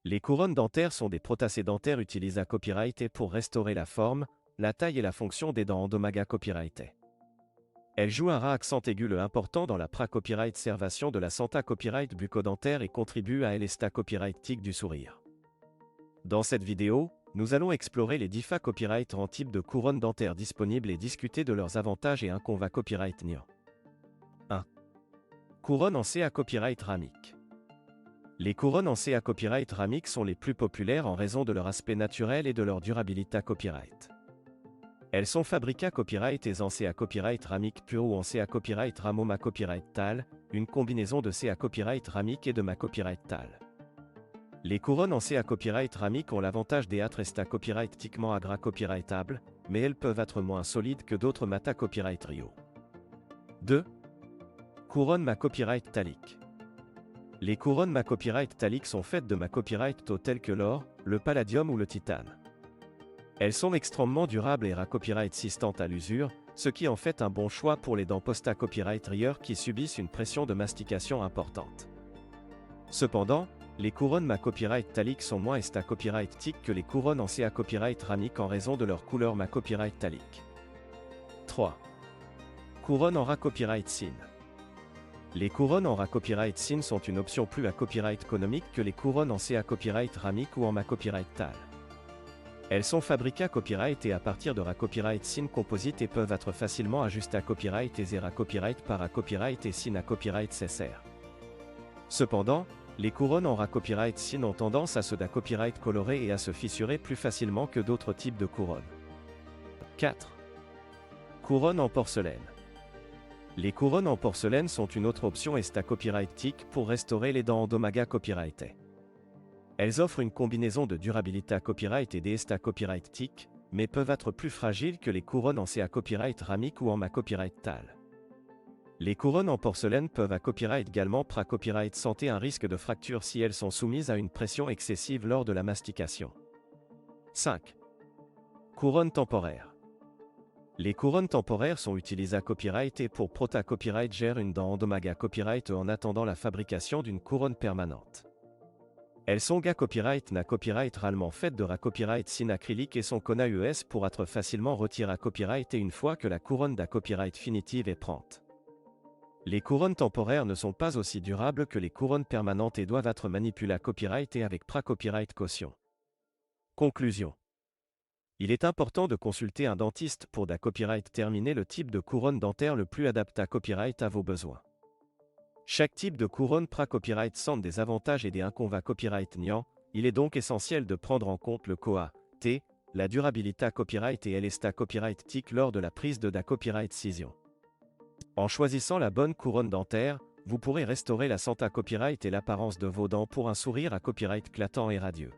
Les couronnes dentaires sont des prothèses dentaires utilisées à copyright pour restaurer la forme, la taille et la fonction des dents endomaga copyright. Elles jouent un rang accent aigu le important dans la pra-copyright servation de la santé copyright bucco-dentaire et contribuent à l'esta copyright tic du sourire. Dans cette vidéo, nous allons explorer les différents copyrights en type de couronnes dentaires disponibles et discuter de leurs avantages et inconvénients copyright niant. 1. Couronne en CA copyright ramique. Les couronnes en CA copyright ramique sont les plus populaires en raison de leur aspect naturel et de leur durabilité copyright. Elles sont fabriquées à copyright et en CA copyright ramique pur ou en CA copyright ramoma copyright tal, une combinaison de CA copyright ramique et de ma copyright tal. Les couronnes en CA copyright ramique ont l'avantage d'être esta copyright tiquement agra copyrightable, mais elles peuvent être moins solides que d'autres mata copyright rio. 2. Couronne ma copyright talique. Les couronnes ma copyright talique sont faites de ma copyright taux tels que l'or, le palladium ou le titane. Elles sont extrêmement durables et copyright résistantes à l'usure, ce qui en fait un bon choix pour les dents posta copyright rieurs qui subissent une pression de mastication importante. Cependant, les couronnes ma copyright talique sont moins esta copyright tic que les couronnes en CA copyright ramique en raison de leur couleur ma copyright talique. 3. Couronne en copyright sin. Les couronnes en copyright sin sont une option plus à copyright économique que les couronnes en CA copyright ramique ou en ma copyright tal. Elles sont fabriquées à copyright et à partir de copyright sin composite et peuvent être facilement ajustées à copyright et zéro copyright par copyright et sin à copyright cessaire. Cependant, les couronnes en copyright sin ont tendance à se copyright colorer et à se fissurer plus facilement que d'autres types de couronnes. 4. Couronne en porcelaine. Les couronnes en porcelaine sont une autre option esta copyright tic pour restaurer les dents endomaga copyright. Elles offrent une combinaison de durabilité à copyright et d'esta copyright tic, mais peuvent être plus fragiles que les couronnes en CA copyright ramique ou en ma copyright tal. Les couronnes en porcelaine peuvent à copyright également copyright santé un risque de fracture si elles sont soumises à une pression excessive lors de la mastication. 5. Couronne temporaire. Les couronnes temporaires sont utilisées à copyright et pour prota copyright gère une dent endomaga copyright en attendant la fabrication d'une couronne permanente. Elles sont copyright na copyright ralement faites de copyright sin acrylique et sont conna US pour être facilement retirées à copyright et une fois que la couronne copyright finitive est prête. Les couronnes temporaires ne sont pas aussi durables que les couronnes permanentes et doivent être manipulées à copyright et avec copyright caution. Conclusion. Il est important de consulter un dentiste pour copyright terminer le type de couronne dentaire le plus adapté à copyright à vos besoins. Chaque type de couronne copyright semble des avantages et des inconvénients copyright niant, il est donc essentiel de prendre en compte le COA-T, la durabilité à copyright et l'esta copyright tic lors de la prise de copyright décision. En choisissant la bonne couronne dentaire, vous pourrez restaurer la santé à copyright et l'apparence de vos dents pour un sourire à copyright éclatant et radieux.